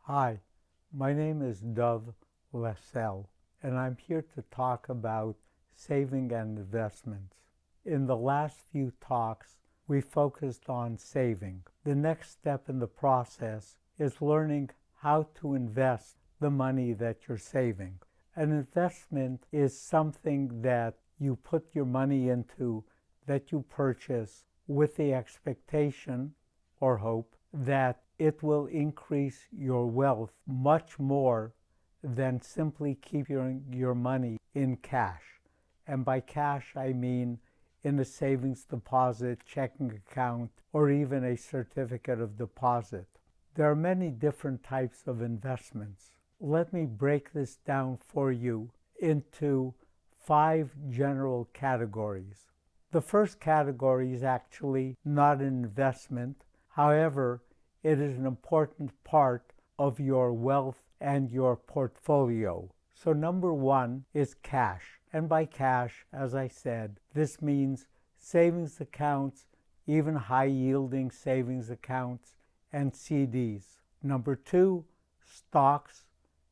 Hi, my name is Dov Lesel, and I'm here to talk about saving and investments. In the last few talks, we focused on saving. The next step in the process is learning how to invest the money that you're saving. An investment is something that you put your money into, that you purchase with the expectation or hope that it will increase your wealth much more than simply keeping your money in cash. And by cash, I mean in a savings deposit, checking account, or even a certificate of deposit. There are many different types of investments. Let me break this down for you into 5 general categories. The first category is actually not an investment. However, it is an important part of your wealth and your portfolio. So number 1 is cash. And by cash, as I said, this means savings accounts, even high-yielding savings accounts, and CDs. Number 2, stocks.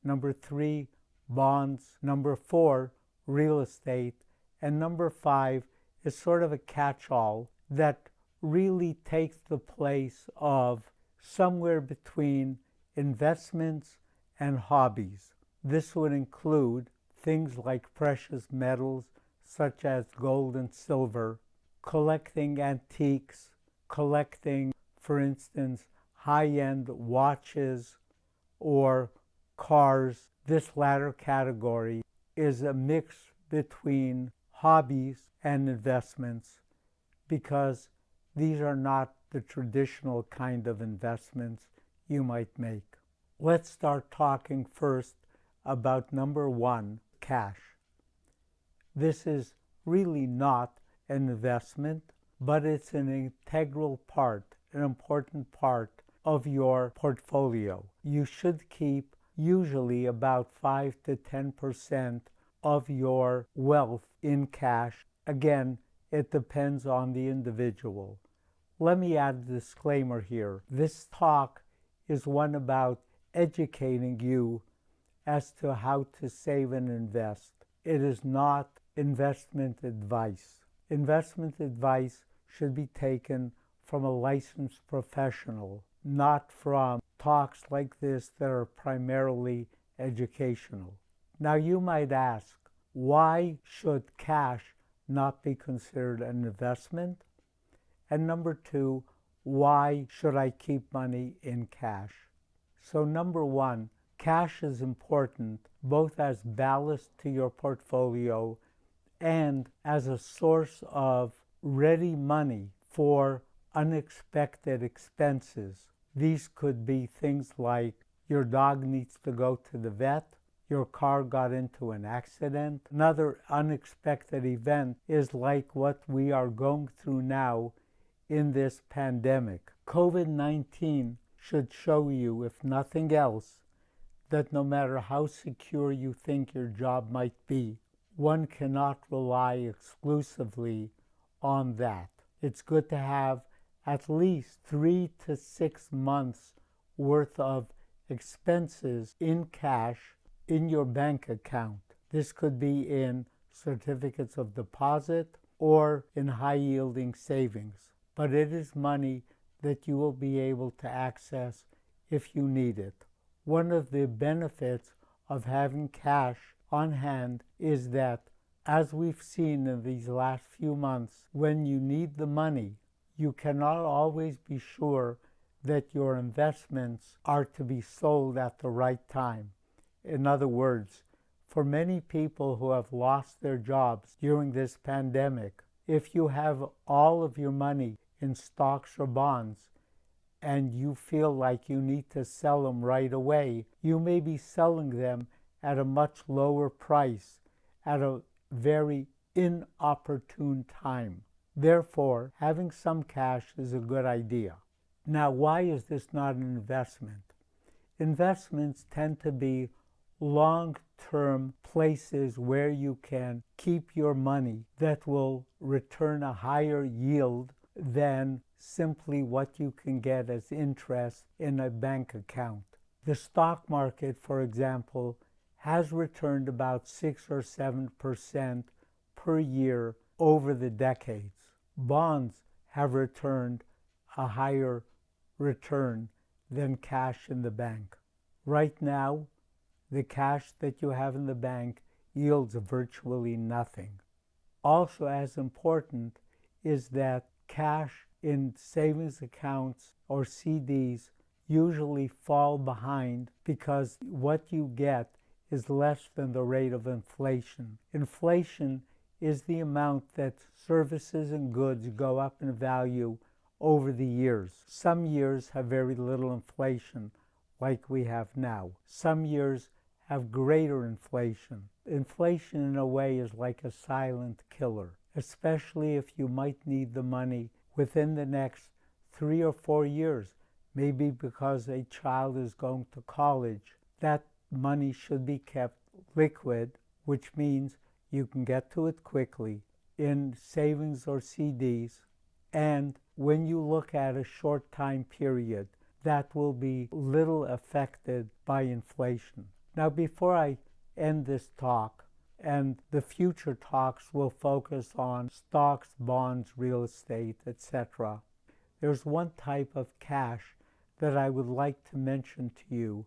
Number 3, bonds. Number 4, real estate. And number 5 is sort of a catch-all that really takes the place of somewhere between investments and hobbies. This would include things like precious metals such as gold and silver, collecting antiques, collecting, for instance, high-end watches or cars. This latter category is a mix between hobbies and investments because these are not the traditional kind of investments you might make. Let's start talking first about number 1, cash. This is really not an investment, but it's an integral part, an important part of your portfolio. You should keep usually about 5 to 10% of your wealth in cash. Again, it depends on the individual. Let me add a disclaimer here. This talk is one about educating you as to how to save and invest. It is not investment advice. Investment advice should be taken from a licensed professional, not from talks like this that are primarily educational. Now you might ask, why should cash not be considered an investment? And number 2, why should I keep money in cash? So number 1, cash is important both as ballast to your portfolio and as a source of ready money for unexpected expenses. These could be things like your dog needs to go to the vet, your car got into an accident. Another unexpected event is like what we are going through now in this pandemic. COVID-19 should show you, if nothing else, that no matter how secure you think your job might be, one cannot rely exclusively on that. It's good to have at least 3 to 6 months worth of expenses in cash in your bank account. This could be in certificates of deposit or in high-yielding savings. But it is money that you will be able to access if you need it. One of the benefits of having cash on hand is that, as we've seen in these last few months, when you need the money, you cannot always be sure that your investments are to be sold at the right time. In other words, for many people who have lost their jobs during this pandemic, if you have all of your money in stocks or bonds and you feel like you need to sell them right away, you may be selling them at a much lower price at a very inopportune time. Therefore, having some cash is a good idea. Now, why is this not an investment? Investments tend to be long-term places where you can keep your money that will return a higher yield than simply what you can get as interest in a bank account. The stock market, for example, has returned about 6 or 7% per year over the decades. Bonds have returned a higher return than cash in the bank. Right now, the cash that you have in the bank yields virtually nothing. Also as important is that cash in savings accounts or CDs usually fall behind because what you get is less than the rate of inflation. Inflation is the amount that services and goods go up in value over the years. Some years have very little inflation, like we have now. Some years have greater inflation. Inflation, in a way, is like a silent killer, especially if you might need the money within the next 3 or 4 years, maybe because a child is going to college. That money should be kept liquid, which means you can get to it quickly in savings or CDs. And when you look at a short time period, that will be little affected by inflation. Now, before I end this talk, and the future talks will focus on stocks, bonds, real estate, etc., there's one type of cash that I would like to mention to you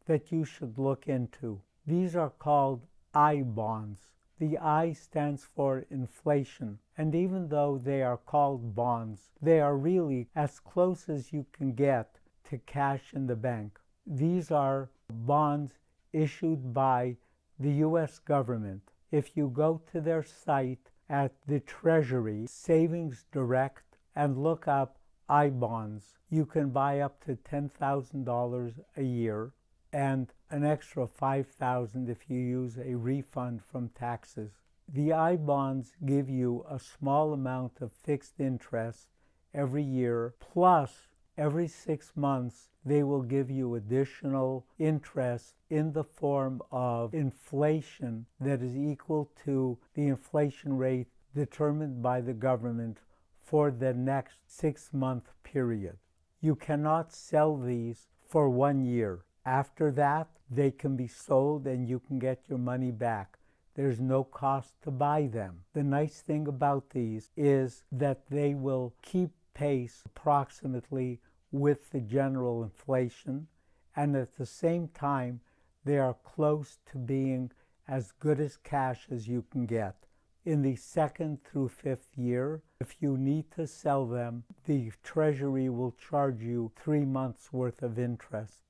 that you should look into. These are called I bonds. The I stands for inflation, and even though they are called bonds, they are really as close as you can get to cash in the bank. These are bonds issued by the U.S. government. If you go to their site at the Treasury Savings Direct and look up I bonds, you can buy up to $10,000 a year and an extra $5,000 if you use a refund from taxes. The I bonds give you a small amount of fixed interest every year, plus every 6 months they will give you additional interest in the form of inflation that is equal to the inflation rate determined by the government for the next 6-month period. You cannot sell these for 1 year. After that, they can be sold and you can get your money back. There's no cost to buy them. The nice thing about these is that they will keep pace approximately with the general inflation, and at the same time, they are close to being as good as cash as you can get. In the 2nd through 5th year, if you need to sell them, the Treasury will charge you 3 months worth of interest,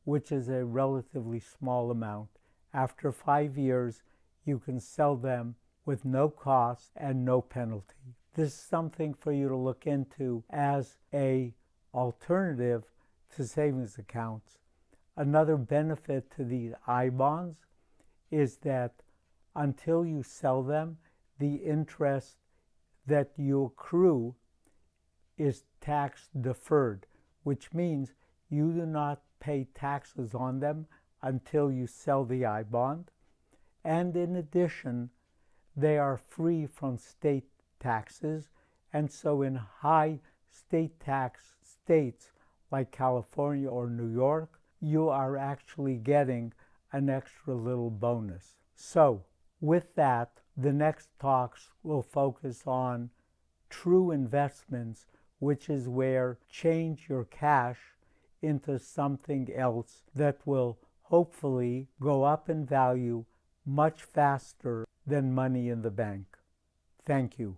which is a relatively small amount. After 5 years, you can sell them with no cost and no penalty. This is something for you to look into as an alternative to savings accounts. Another benefit to these I bonds is that until you sell them, the interest that you accrue is tax deferred, which means you do not pay taxes on them until you sell the I bond. And in addition, they are free from state taxes, and so in high state tax states like California or New York, you are actually getting an extra little bonus. So with that, the next talks will focus on true investments, which is where change your cash into something else that will hopefully go up in value much faster than money in the bank. Thank you.